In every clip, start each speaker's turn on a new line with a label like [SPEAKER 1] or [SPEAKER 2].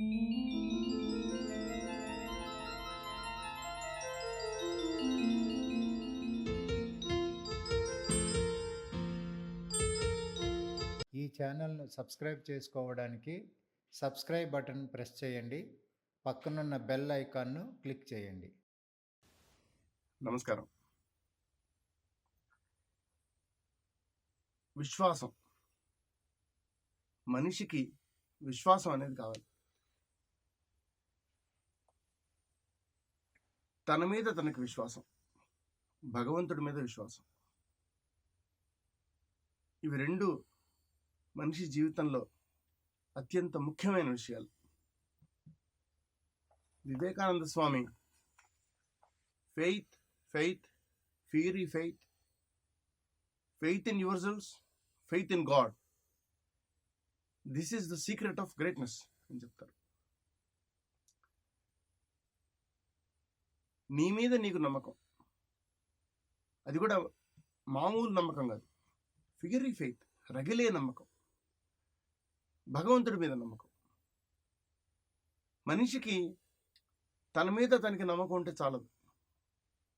[SPEAKER 1] ఈ ఛానల్ను సబ్స్క్రైబ్ చేసుకోవడానికి సబ్స్క్రైబ్ బటన్ ప్రెస్ చేయండి. పక్కనున్న బెల్ ఐకాన్ను క్లిక్ చేయండి.
[SPEAKER 2] నమస్కారం. విశ్వాసం, మనిషికి విశ్వాసం అనేది కావాలి. తన మీద తనకి విశ్వాసం, భగవంతుడి మీద విశ్వాసం. ఇవి రెండు మనిషి జీవితంలో అత్యంత ముఖ్యమైన విషయాలు. Vivekananda Swami faith faith fiery faith, faith in yourselves, faith in God, this is the secret of greatness అని చెప్తారు. నీ మీద నీకు నమ్మకం, అది కూడా మామూలు నమ్మకం కాదు, ఫియరీ ఫెయిత్, రగిలే నమ్మకం, భగవంతుడి మీద నమ్మకం. మనిషికి తన మీద తనకి నమ్మకం ఉంటే చాలదు,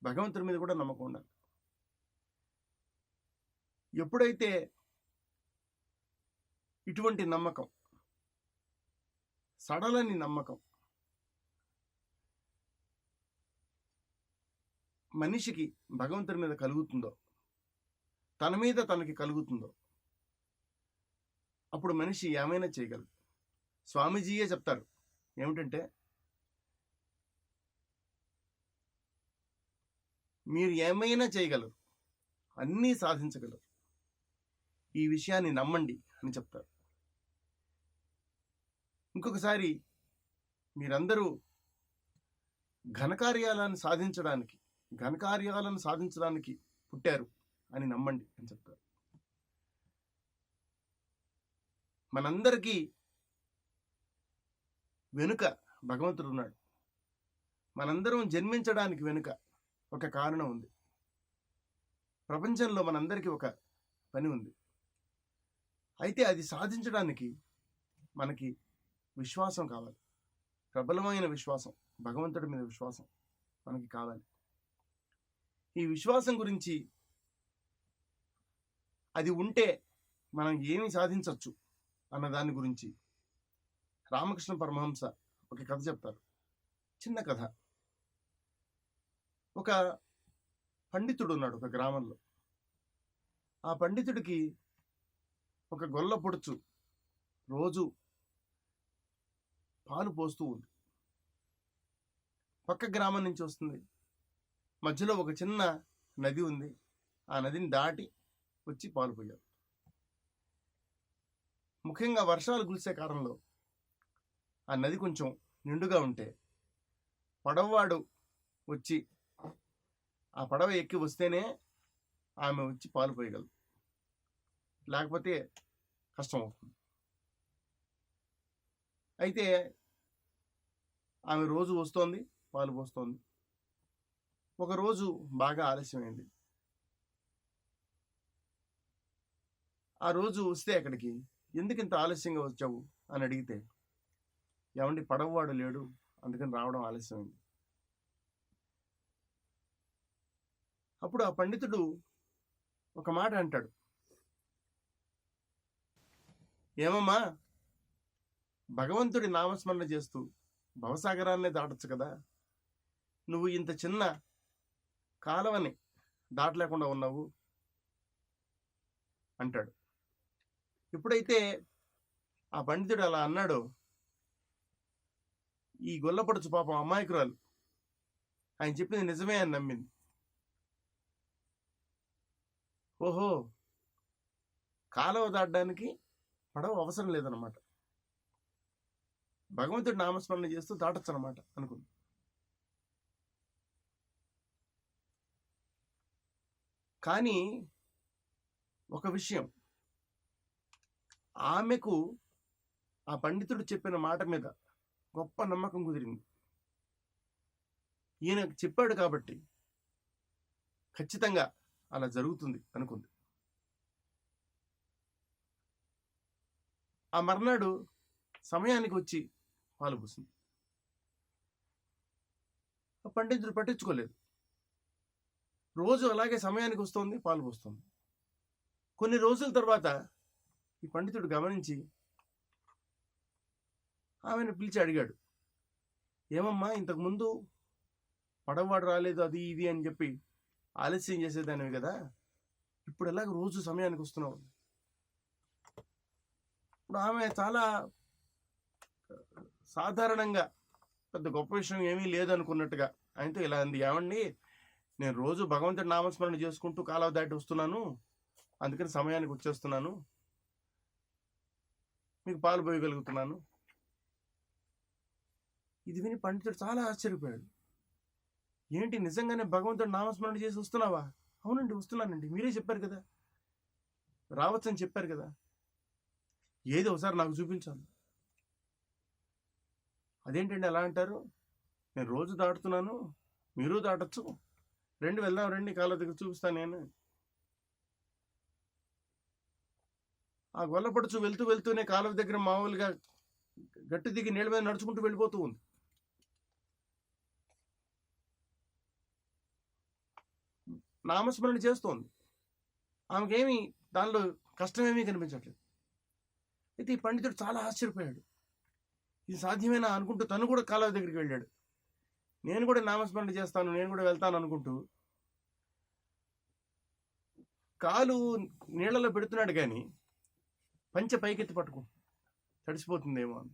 [SPEAKER 2] భగవంతుడి మీద కూడా నమ్మకం ఉండాలి. ఎప్పుడైతే ఇటువంటి నమ్మకం, సడలని నమ్మకం మనిషికి భగవంతుడి మీద కలుగుతుందో, తన మీద తనకి కలుగుతుందో, అప్పుడు మనిషి ఏమైనా చేయగలడు. స్వామీజీయే చెప్తారు ఏమిటంటే, మీరు ఏమైనా చేయగలరు, అన్నీ సాధించగలరు, ఈ విషయాన్ని నమ్మండి అని చెప్తారు. ఇంకొకసారి, మీరందరూ ఘనకార్యాలను సాధించడానికి పుట్టారు అని నమ్మండి అని చెప్తారు. మనందరికీ వెనుక భగవంతుడు ఉన్నాడు. మనందరం జన్మించడానికి వెనుక ఒక కారణం ఉంది. ప్రపంచంలో మనందరికీ ఒక పని ఉంది. అయితే అది సాధించడానికి మనకి విశ్వాసం కావాలి, ప్రబలమైన విశ్వాసం, భగవంతుడి మీద విశ్వాసం మనకి కావాలి. ఈ విశ్వాసం గురించి, అది ఉంటే మనం ఏమి సాధించవచ్చు అన్న దాని గురించి రామకృష్ణ పరమహంస ఒక కథ చెప్తారు. చిన్న కథ. ఒక పండితుడు ఉన్నాడు ఒక గ్రామంలో. ఆ పండితుడికి ఒక గొల్ల పొడుచు రోజు పాలు పోస్తూ ఉంది. పక్క గ్రామం నుంచి వస్తుంది. మధ్యలో ఒక చిన్న నది ఉంది. ఆ నదిని దాటి వచ్చి పాలు పోయారు. ముఖ్యంగా వర్షాలు కురిసే కాలంలో ఆ నది కొంచెం నిండుగా ఉంటే పడవవాడు వచ్చి ఆ పడవ ఎక్కి వస్తేనే ఆమె వచ్చి పాలు పోయగలదు, లేకపోతే కష్టం అవుతుంది. అయితే ఆమె రోజు వస్తోంది, పాలు పోస్తోంది. ఒకరోజు బాగా ఆలస్యమైంది. ఆ రోజు వస్తే అక్కడికి, ఎందుకు ఇంత ఆలస్యంగా వచ్చావు అని అడిగితే, ఏమండి పడవవాడు లేడు, అందుకని రావడం ఆలస్యమైంది. అప్పుడు ఆ పండితుడు ఒక మాట అంటాడు, ఏమమ్మా, భగవంతుడి నామస్మరణ చేస్తూ భవసాగరాన్నే దాటొచ్చు కదా, నువ్వు ఇంత చిన్న కాలవని దాటలేకుండా ఉన్నావు అంటాడు. ఎప్పుడైతే ఆ పండితుడు అలా అన్నాడో, ఈ గొల్లపడుచు పాపం అమాయకురాలు ఆయన చెప్పింది నిజమే అని నమ్మింది. ఓహో, కాలువ దాటడానికి పడవ అవసరం లేదన్నమాట, భగవంతుడి నామస్మరణ చేస్తూ దాటొచ్చు అనమాట అనుకుంది. కానీ ఒక విషయం, ఆమెకు ఆ పండితుడు చెప్పిన మాట మీద గొప్ప నమ్మకం కుదిరింది. ఈయన చెప్పాడు కాబట్టి ఖచ్చితంగా అలా జరుగుతుంది అనుకుంది. ఆ మర్నాడు సమయానికి వచ్చి పాలు పోసింది. ఆ పండితుడు పట్టించుకోలేదు. రోజు అలాగే సమయానికి వస్తుంది, పాలు పోస్తుంది. కొన్ని రోజుల తర్వాత ఈ పండితుడు గమనించి ఆమెను పిలిచి అడిగాడు, ఏమమ్మా ఇంతకుముందు పడవవాడు రాలేదు అది ఇది అని చెప్పి ఆలస్యం చేసేదానివి కదా, ఇప్పుడు ఎలాగ రోజు సమయానికి వస్తున్నావు? ఇప్పుడు ఆమె చాలా సాధారణంగా పెద్ద గొప్ప విషయం ఏమీ లేదనుకున్నట్టుగా ఆయనతో ఇలా అంది, ఏమండి నేను రోజు భగవంతుడి నామస్మరణ చేసుకుంటూ కాలువ దాటి వస్తున్నాను, అందుకని సమయానికి వచ్చేస్తున్నాను, మీకు పాలు పోయగలుగుతున్నాను. ఇది విని పండితుడు చాలా ఆశ్చర్యపోయాడు. ఏంటి నిజంగానే భగవంతుడు నామస్మరణ చేసి వస్తున్నావా? అవునండి వస్తున్నానండి, మీరే చెప్పారు కదా, రావచ్చని చెప్పారు కదా, ఏది ఒకసారి నాకు చూపించాలి. అదేంటండి అలా అంటారు? నేను రోజు దాటుతున్నాను, మీరు దాటచ్చు, రండి వెళ్దాం, రండి కాలువ దగ్గర చూపిస్తాను నేను. ఆ గొల్లపడుచు వెళ్తూ వెళ్తూనే కాలువ దగ్గర మామూలుగా గట్టు దిగి నీళ్ళ మీద నడుచుకుంటూ వెళ్ళిపోతూ ఉంది. నామస్మరణ చేస్తోంది. ఆమెకేమీ దానిలో కష్టమేమీ కనిపించట్లేదు. అయితే ఈ పండితుడు చాలా ఆశ్చర్యపోయాడు. ఇది సాధ్యమేనా అనుకుంటూ తను కూడా కాలువ దగ్గరికి వెళ్ళాడు. నేను కూడా నామస్మరణ చేస్తాను, నేను కూడా వెళ్తాను అనుకుంటూ కాలు నీళ్లలో పెడుతున్నాడు, కానీ పంచె పైకెత్తి పట్టుకుంటు తడిసిపోతుందేమో అని.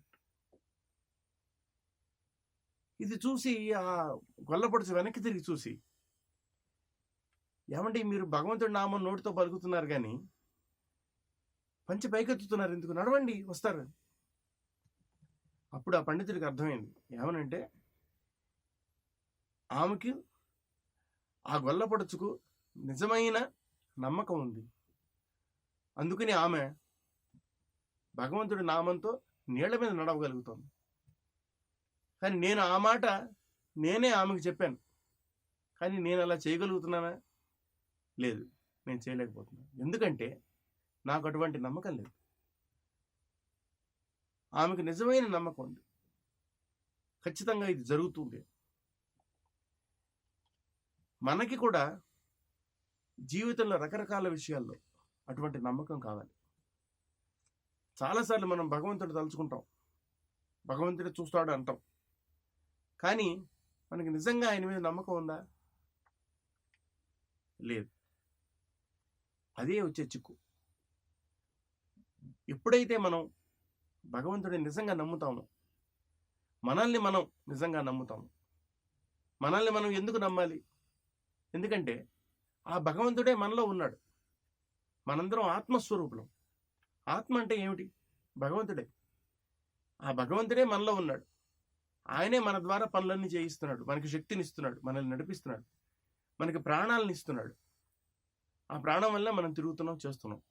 [SPEAKER 2] ఇది చూసి ఆ గొల్లపడుచు వెనక్కి తిరిగి చూసి, ఏమంటే మీరు భగవంతుడి నామం నోటితో పలుకుతున్నారు కానీ పంచె పైకెత్తుతున్నారు ఎందుకు? నడవండి వస్తారు. అప్పుడు ఆ పండితుడికి అర్థమైంది ఏమనంటే, ఆమెకి ఆ గొల్లపడుచుకు నిజమైన నమ్మకం ఉంది, అందుకని ఆమె భగవంతుడి నామంతో నీళ్ల మీద నడవగలుగుతాను. కానీ నేను ఆ మాట నేనే ఆమెకు చెప్పాను, కానీ నేను అలా చేయగలుగుతున్నానా? లేదు, నేను చేయలేకపోతున్నాను. ఎందుకంటే నాకు అటువంటి నమ్మకం లేదు. ఆమెకు నిజమైన నమ్మకం ఉంది, ఖచ్చితంగా ఇది జరుగుతుంది. మనకి కూడా జీవితంలో రకరకాల విషయాల్లో అటువంటి నమ్మకం కావాలి. చాలాసార్లు మనం భగవంతుడు తలుచుకుంటాం, భగవంతుడు చూస్తాడు అంటాం, కానీ మనకి నిజంగా ఆయన మీద నమ్మకం ఉందా? లేదు. అదే వచ్చే చిక్కు. ఎప్పుడైతే మనం భగవంతుడిని నిజంగా నమ్ముతామో, మనల్ని మనం నిజంగా నమ్ముతాము. మనల్ని మనం ఎందుకు నమ్మాలి? ఎందుకంటే ఆ భగవంతుడే మనలో ఉన్నాడు. మనందరం ఆత్మస్వరూపులం. ఆత్మ అంటే ఏమిటి? భగవంతుడే. ఆ భగవంతుడే మనలో ఉన్నాడు. ఆయనే మన ద్వారా పనులన్నీ చేయిస్తున్నాడు, మనకి శక్తిని ఇస్తున్నాడు, మనల్ని నడిపిస్తున్నాడు, మనకి ప్రాణాలను ఇస్తున్నాడు. ఆ ప్రాణం వల్ల మనం తిరుగుతున్నాం, చేస్తున్నాం.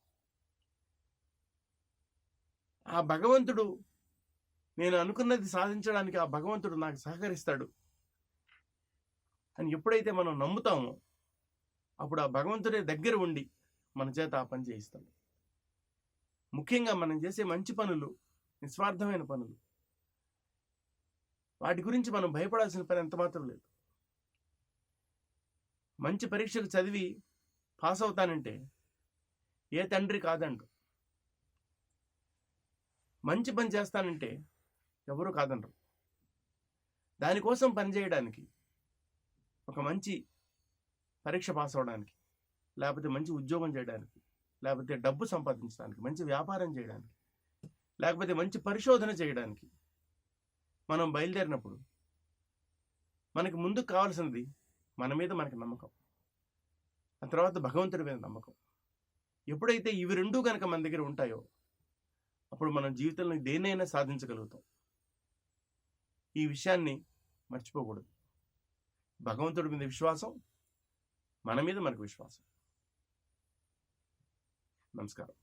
[SPEAKER 2] ఆ భగవంతుడు, నేను అనుకున్నది సాధించడానికి ఆ భగవంతుడు నాకు సహకరిస్తాడు అని ఎప్పుడైతే మనం నమ్ముతామో, అప్పుడు ఆ భగవంతుడే దగ్గర ఉండి మన చేత ఆ పని చేయిస్తాడు. ముఖ్యంగా మనం చేసే మంచి పనులు, నిస్వార్థమైన పనులు, వాటి గురించి మనం భయపడాల్సిన పని ఎంత మాత్రం లేదు. మంచి పరీక్షకు చదివి పాస్ అవుతానంటే ఏ తండ్రి కాదండు. మంచి పని చేస్తానంటే ఎవరు కాదనరు. దానికోసం పనిచేయడానికి, ఒక మంచి పరీక్ష పాస్ అవడానికి, లేకపోతే మంచి ఉద్యోగం చేయడానికి, లేకపోతే డబ్బు సంపాదించడానికి, మంచి వ్యాపారం చేయడానికి, లేకపోతే మంచి పరిశోధన చేయడానికి మనం బయలుదేరినప్పుడు మనకి ముందుకు కావాల్సినది మన మీద మనకి నమ్మకం, ఆ తర్వాత భగవంతుడి మీద నమ్మకం. ఎప్పుడైతే ఇవి రెండూ కనుక మన దగ్గర ఉంటాయో, అప్పుడు మనం జీవితంలో దేన్నైనా సాధించగలుగుతాం. ఈ విషయాన్ని మర్చిపోకూడదు. భగవంతుడి మీద విశ్వాసం, మన మీద మనకు విశ్వాసం. నమస్కారం.